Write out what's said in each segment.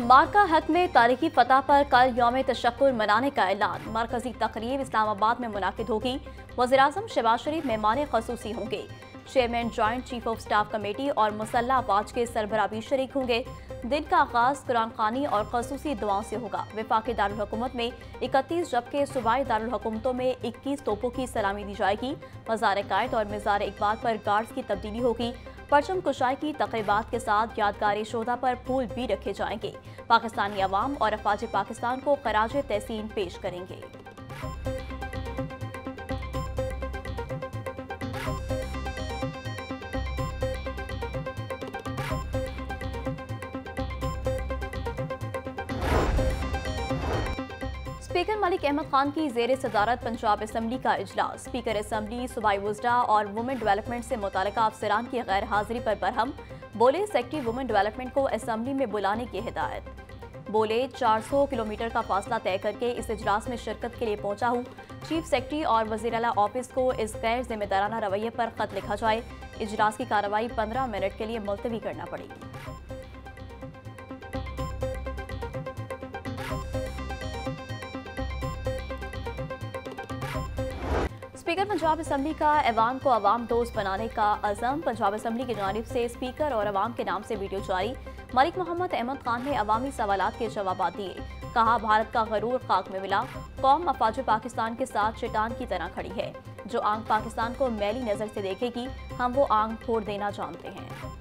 मार्का हक में तारीखी फतह पर कल यौम तशक्कुर मनाने का ऐलान। मरकजी तकरीब इस्लामाबाद में मुनाकिद होगी। वज़ीर-ए-आज़म शहबाज शरीफ मेहमान खसूसी होंगे। Chairman joint chief of staff committee और मुसल्ला अफवाज के सरबराह भी शरीक होंगे। दिन का आगाज कुरान खानी और खसूसी दुआओं से होगा। वफाकी दारुल हुकूमत में 31 जबकि सूबाई दारुल हुकूमतों में 21 तोपों की सलामी दी जाएगी। मज़ार कायद और मज़ार इकबाल पर गार्ड्स की तब्दीली होगी। परचम कुशाई की तकरीबात के साथ यादगारी शोधा पर फूल भी रखे जाएंगे। पाकिस्तानी अवाम और अफवाज पाकिस्तान को खराज तहसीन पेश करेंगे। स्पीकर मलिक अहमद खान की ज़ेर सदारत पंजाब असम्बली का इजलास। स्पीकर असम्बली सूबाई वुज़रा और वुमेन डेवलपमेंट से मुतालिका अफसरान की गैर हाजिरी पर बरहम। बोले सेक्रेटरी वुमेन डेवलपमेंट को असम्बली में बुलाने की हिदायत। बोले 400 किलोमीटर का फासला तय करके इस इजलास में शिरकत के लिए पहुंचा हूँ। चीफ सेक्रेटरी और वज़ीर आला ऑफिस को इस गैर जिम्मेदाराना रवैये पर खत लिखा जाए। इजलास की कार्रवाई 15 मिनट के लिए मुलतवी करना पड़ेगी। स्पीकर पंजाब असम्बली का ऐवान को अवाम दोस्त बनाने का अज़म। पंजाब असम्बली की जानिब से स्पीकर और अवाम के नाम से वीडियो जारी। मलिक मोहम्मद अहमद खान ने अवामी सवालात के जवाब दिए। कहा, भारत का गरूर खाक में मिला। कौम अफवाज पाकिस्तान के साथ चट्टान की तरह खड़ी है। जो आंख पाकिस्तान को मैली नजर से देखेगी, हम वो आंख फोड़ देना जानते हैं।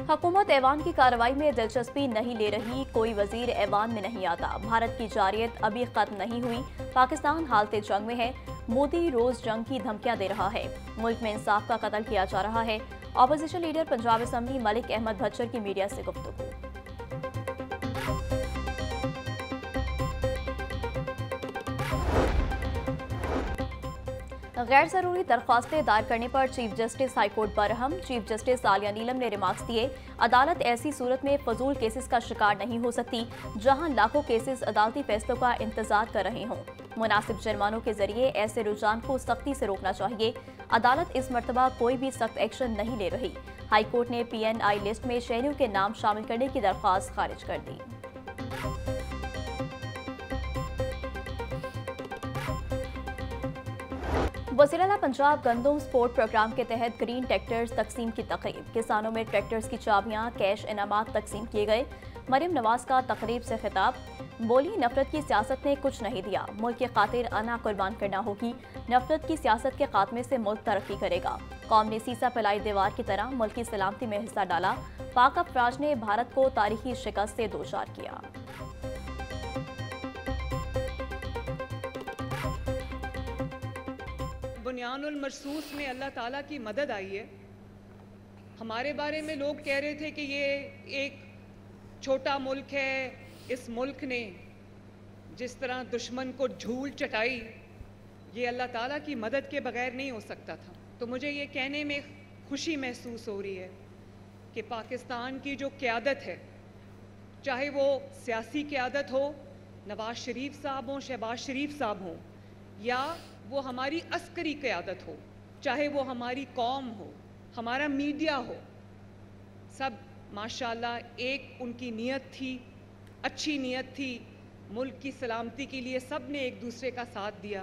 हुकूमत ऐवान की कार्रवाई में दिलचस्पी नहीं ले रही। कोई वजीर ऐवान में नहीं आता। भारत की जारियत अभी खत्म नहीं हुई। पाकिस्तान हालत जंग में है। मोदी रोज जंग की धमकियां दे रहा है। मुल्क में इंसाफ का कत्ल किया जा रहा है। Opposition leader Punjab assembly Malik Ahmad Bhachar की मीडिया से गुफ्तगू। गैर जरूरी दरख्वास्तें दायर करने पर chief justice high court Barham. Chief justice Alia नीलम ने रिमार्क्स दिए। अदालत ऐसी सूरत में फजूल केसेस का शिकार नहीं हो सकती जहां लाखों केसेस अदालती फैसलों का इंतजार कर रहे हों। मुनासिब जुर्मानों के जरिए ऐसे रुझान को सख्ती से रोकना चाहिए। अदालत इस मरतबा कोई भी सख्त एक्शन नहीं ले रही। हाईकोर्ट ने PNI लिस्ट में शहरियों के नाम शामिल करने की दरख्वास्त खारिज कर दी। वज़ीर-ए-आला पंजाब गंदम स्पोर्ट प्रोग्राम के तहत ग्रीन ट्रैक्टर्स तकसीम की तकरीब। किसानों में ट्रैक्टर्स की चाबियां, कैश इनामात तकसीम किए गए। मरियम नवाज का तकरीब से खिताब। बोली, नफरत की सियासत ने कुछ नहीं दिया। मुल्क की खातिर अना कुर्बान करना होगी। नफरत की सियासत के खात्मे से मुल्क तरक्की करेगा। कौम ने सीसा फैलाई दीवार की तरह मुल्क की सलामती में हिस्सा डाला। पाक अफवाज ने भारत को तारीखी शिकस्त से दोचार किया। बुनियानुल मरसूस में अल्लाह ताला की मदद आई है। हमारे बारे में लोग कह रहे थे कि ये एक छोटा मुल्क है। इस मुल्क ने जिस तरह दुश्मन को झूल चटाई, ये अल्लाह ताला की मदद के बगैर नहीं हो सकता था। तो मुझे ये कहने में खुशी महसूस हो रही है कि पाकिस्तान की जो क़यादत है, चाहे वो सियासी क़यादत हो, नवाज शरीफ साहब हों, शहबाज शरीफ साहब हों, या वो हमारी अस्करी क़यादत हो, चाहे वो हमारी कौम हो, हमारा मीडिया हो, सब माशाल्लाह एक उनकी नीयत थी, अच्छी नीयत थी। मुल्क की सलामती के लिए सब ने एक दूसरे का साथ दिया।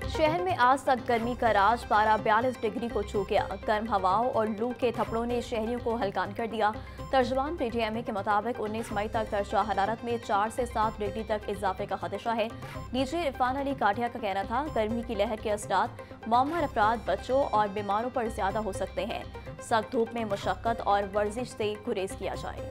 शहर में आज तक गर्मी का राज। पारा 42 डिग्री को छू गया। गर्म हवाओं और लू के थपड़ों ने शहरियों को हलकान कर दिया। तर्जुमान PTMA के मुताबिक 19 मई तक दर्जा हरारत में 4 से 7 डिग्री तक इजाफे का खदशा है। डीजे इरफान अली काठिया का कहना था, गर्मी की लहर के असरात मौमर अफराद, बच्चों और बीमारों पर ज्यादा हो सकते हैं। सख्त धूप में मशक्कत और वर्जिश से गुरेज किया जाए।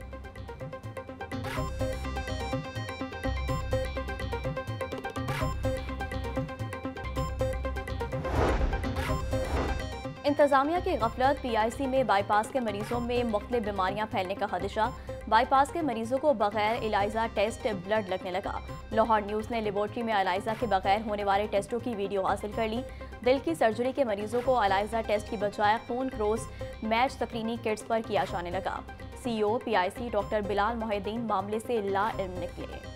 इंतजामिया की गफलत। PIC में बाईपास के मरीजों में मुख्तलिफ बीमारियां फैलने का खदशा। बाईपास के मरीजों को बगैर एलाइजा टेस्ट ब्लड लगने लगा। लाहौर न्यूज़ ने लेबोरेटरी में एलाइजा के बगैर होने वाले टेस्टों की वीडियो हासिल कर ली। दिल की सर्जरी के मरीजों को एलाइजा टेस्ट की बजाय खून क्रॉस मैच तकरीनी किट्स पर किया जाने लगा। CEO PIC doctor Bilal Mohiddin मामले से ला इल्म निकले।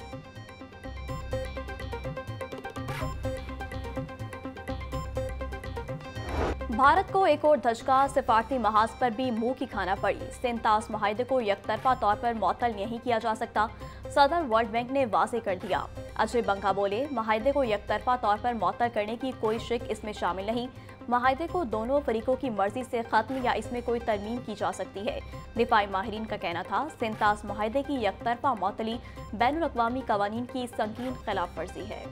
भारत को एक और धचका, सिफारती महाज पर भी मुंह की खाना पड़ी। सिंतास माहिदे को यकतरफा तौर पर मुअत्तल नहीं किया जा सकता, सदर वर्ल्ड बैंक ने वाज़ेह कर दिया। अजय बंगा बोले, माहिदे को यकतरफा तौर पर मुअत्तल करने की कोई शिक इसमें शामिल नहीं। माहिदे को दोनों फरीकों की मर्जी से खत्म या इसमें कोई तरमीम की जा सकती है। दिफाई माहिरीन का कहना था, सिंतास माहिदे की यकतरफा मुअत्तली बैनुल अक़वामी कवानीन की संगीन खिलाफ वर्जी है।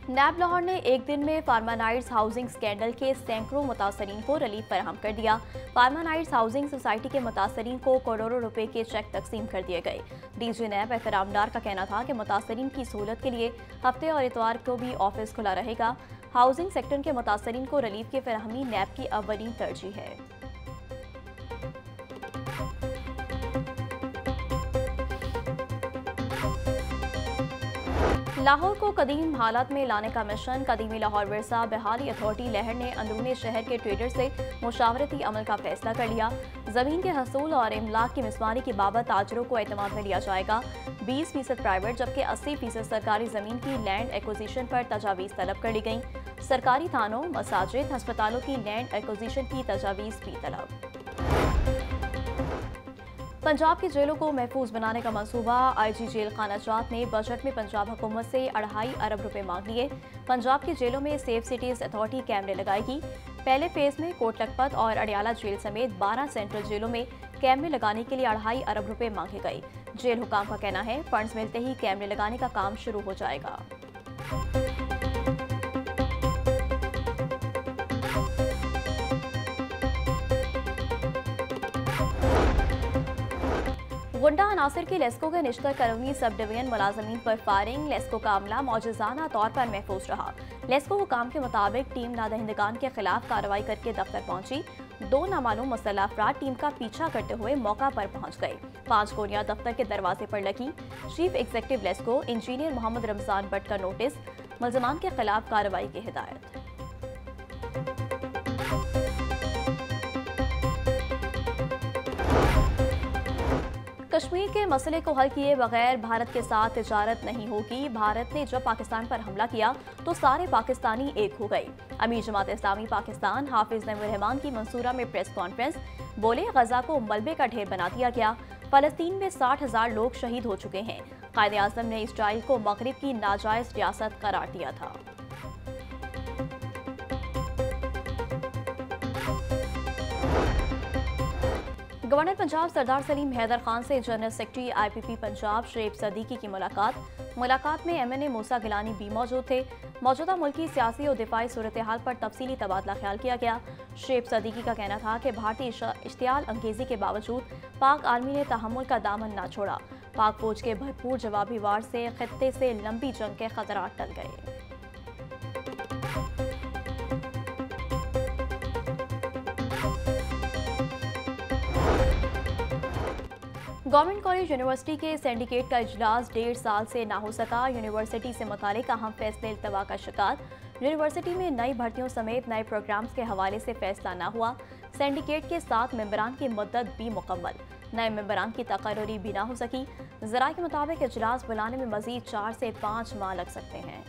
नैब लाहौर ने एक दिन में फार्मानाइट्स हाउसिंग स्कैंडल के सैकड़ों मुतासरीन को रिलीफ फराहम कर दिया। फार्मानाइट्स हाउसिंग सोसाइटी के मुतासरीन को करोड़ों रुपए के चेक तकसीम कर दिए गए। डीजी नैब एहतराम डार का कहना था कि मुतासरीन की सहूलत के लिए हफ्ते और इतवार को भी ऑफिस खुला रहेगा। हाउसिंग सेक्टर के मुतासरीन को रिलीफ की फराहमी नैब की अव्वलीन तरजीह है। लाहौर को कदीम हालात में लाने का मिशन, कदीमी लाहौर विरसा बहाली अथॉरिटी लहर ने अंदरूनी शहर के ट्रेडर से मुशावरती अमल का फैसला कर लिया। जमीन के हसूल और इमलाक की मिसमारी की बाबत ताजरों को एतमाद में लिया जाएगा। 20% प्राइवेट जबकि 80% सरकारी जमीन की लैंड एक्विजिशन पर तजावीज़ तलब कर ली गई। सरकारी थानों, मसाजिद, अस्पतालों की लैंड एक्विजिशन की तजावीज़ भी तलब। पंजाब की जेलों को महफूज बनाने का मंसूबा, IG जेल खाना जात ने बजट में पंजाब हुकूमत से 2.5 अरब रुपए मांग लिए। पंजाब की जेलों में सेफ सिटीज अथॉरिटी कैमरे लगाएगी। पहले फेज में कोट लखपत और अडियाला जेल समेत 12 सेंट्रल जेलों में कैमरे लगाने के लिए 2.5 अरब रुपए मांगे गए। जेल हुकाम का कहना है, फंड्स मिलते ही कैमरे लगाने का काम शुरू हो जाएगा। गुंडा अनासिर की लेस्को के निश्तर करवनी सब डिवीजन मुलाजमीन पर फायरिंग, लेस्को का अमला मौजूजाना तौर पर महफूज रहा। लेस्को हुकाम के मुताबिक टीम नादहिंदगान के खिलाफ कार्रवाई करके दफ्तर पहुंची। 2 नामालूम मुसल्लह अफराद टीम का पीछा करते हुए मौका पर पहुंच गए। 5 गोलियां दफ्तर के दरवाजे पर लगी। Chief executive LESCO engineer Mohammad Ramzan Bhatt का नोटिस, मुलजमान के खिलाफ कार्रवाई की हिदायत। कश्मीर के मसले को हल किए बगैर भारत के साथ तिजारत नहीं होगी। भारत ने जब पाकिस्तान पर हमला किया तो सारे पाकिस्तानी एक हो गए। अमीर जमात इस्लामी पाकिस्तान हाफिज नईमुर रहमान की मंसूरा में प्रेस कॉन्फ्रेंस, बोले गजा को मलबे का ढेर बना दिया गया। फलस्तीन में 60,000 लोग शहीद हो चुके हैं। कायदे आज़म ने इसराइल को मगरिब की नाजायज रियासत करार दिया था। गवर्नर पंजाब सरदार सलीम हैदर खान से जनरल सेक्रेटरी IPP पंजाब शरीफ सदीकी की मुलाकात में MNA मूसा गिलानी भी मौजूद थे। मौजूदा मुल्की सियासी और दिफाई सूरत हाल पर तफसीली तबादला ख्याल किया गया। शरीफ सदीकी का कहना था कि भारतीय इश्तियाल अंगेजी के बावजूद पाक आर्मी ने तहम्मुल का दामन ना छोड़ा। पाक फौज के भरपूर जवाबी वार से खित्ते से लंबी जंग के खतरात टल गए। गवर्नमेंट कॉलेज यूनिवर्सिटी के सिंडिकेट का इजलास 1.5 साल से ना हो सका। यूनिवर्सिटी से मुतालिक अहम फैसले इल्तवा का शिकार। यूनिवर्सिटी में नई भर्तियों समेत नए प्रोग्राम्स के हवाले से फैसला ना हुआ। सिंडिकेट के 7 मेंबरान की मुद्दत भी मुकम्मल। नए मेंबरान की तकर्री भी ना हो सकी। ज़राए के मुताबिक इजलास बुलाने में मजीद 4 से 5 माह लग सकते हैं।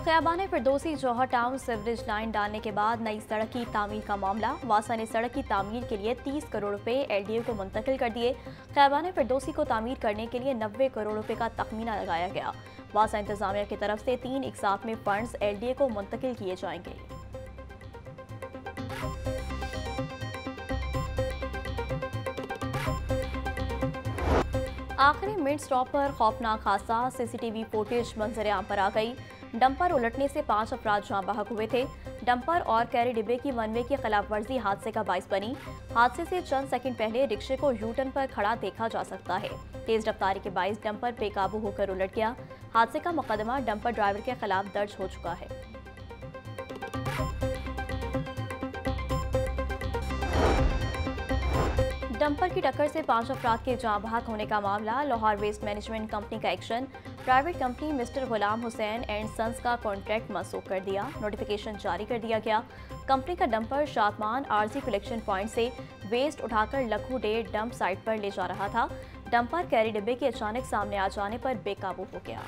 ख़याबान फिरदौसी जौहर टाउन सीवरेज लाइन डालने के बाद नई सड़क की तामीर का मामला। वासा ने सड़क की तामीर के लिए 30 करोड़ रुपए LDA को मुंतकिल कर दिए। ख़याबान फिरदौसी को तामीर करने के लिए 90 करोड़ रुपए का तखमीना लगाया गया। वासा इंतजामिया की तरफ से 3 इकसात में फंड्स LDA को मुंतकिल किए जाएंगे। आखिरी मिड स्टॉप पर खौफनाक हादसा, CCTV फुटेज मंजर आम पर आ गई। डंपर उलटने से 5 अफराद जाँ बहक हुए थे। डंपर और कैरी डिब्बे की वन वे की खिलाफ वर्जी हादसे का बाइस बनी। हादसे से चंद सेकंड पहले रिक्शे को U-टर्न पर खड़ा देखा जा सकता है। तेज रफ्तारी के बाइस डंपर बेकाबू होकर उलट गया। हादसे का मुकदमा डंपर ड्राइवर के खिलाफ दर्ज हो चुका है। डंपर की टक्कर से 5 अफराद के जाँ बहक होने का मामला। लाहौर वेस्ट मैनेजमेंट कंपनी का action. Private company mister Ghulam Hussain and sons का कॉन्ट्रैक्ट मनसूख कर दिया। नोटिफिकेशन जारी कर दिया गया। कंपनी का डंपर शातमान आरजी कलेक्शन पॉइंट से वेस्ट उठाकर लखू डे डंप साइट पर ले जा रहा था। डंपर कैरी डिब्बे के अचानक सामने आ जाने पर बेकाबू हो गया।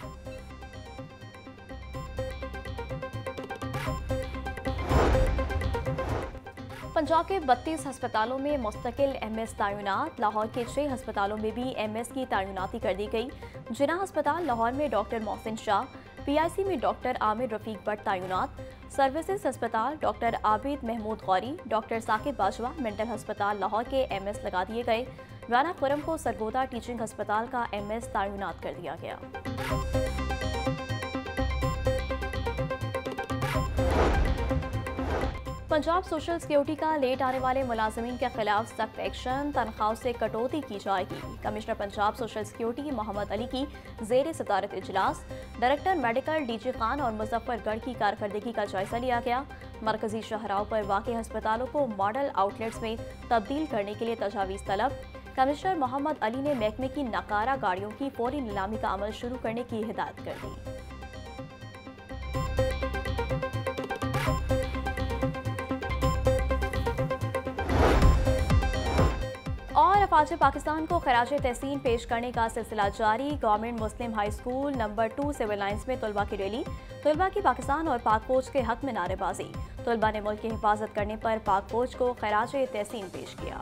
पंजाब के 32 अस्पतालों में मुस्तकिल एमएस तैनात। लाहौर के 6 अस्पतालों में भी एमएस की तैनाती कर दी गई। जिना अस्पताल लाहौर में डॉक्टर मोहसिन शाह, पीआईसी में डॉक्टर आमिर रफीक भट्ट तैनात। सर्विसेज अस्पताल doctor Abid Mahmood Ghauri, doctor Saqib Bajwa mental अस्पताल लाहौर के एमएस लगा दिए गए। राना खुरम को सरगोदा टीचिंग अस्पताल का एमएस तैनात कर दिया गया। पंजाब सोशल सिक्योरिटी का लेट आने वाले मुलाजमीन के खिलाफ सख्त एक्शन। तनख्वाह से कटौती की जाएगी। Commissioner Punjab social security Mohammad Ali की जेर सदारत इजलास। डायरेक्टर मेडिकल डीजी खान और मुजफ्फरगढ़ की कारकर्दगी का जायजा लिया गया। मरकजी शहराओं पर वाक़ अस्पतालों को मॉडल आउटलेट्स में तब्दील करने के लिए तजावीज़ तलब। कमिश्नर मोहम्मद अली ने महकमे की नकारा गाड़ियों की फौरी नीलामी का अमल शुरू करने की हिदायत कर दी। और अफवाज पाकिस्तान को खराज तहसीन पेश करने का सिलसिला जारी। Government Muslim high school number 2 civil lines में तलबा की रैली। तलबा की पाकिस्तान और पाक फौज के हक में नारेबाजी। तलबा ने मुल्क की हिफाजत करने पर पाक फौज को खराज तहसीन पेश किया।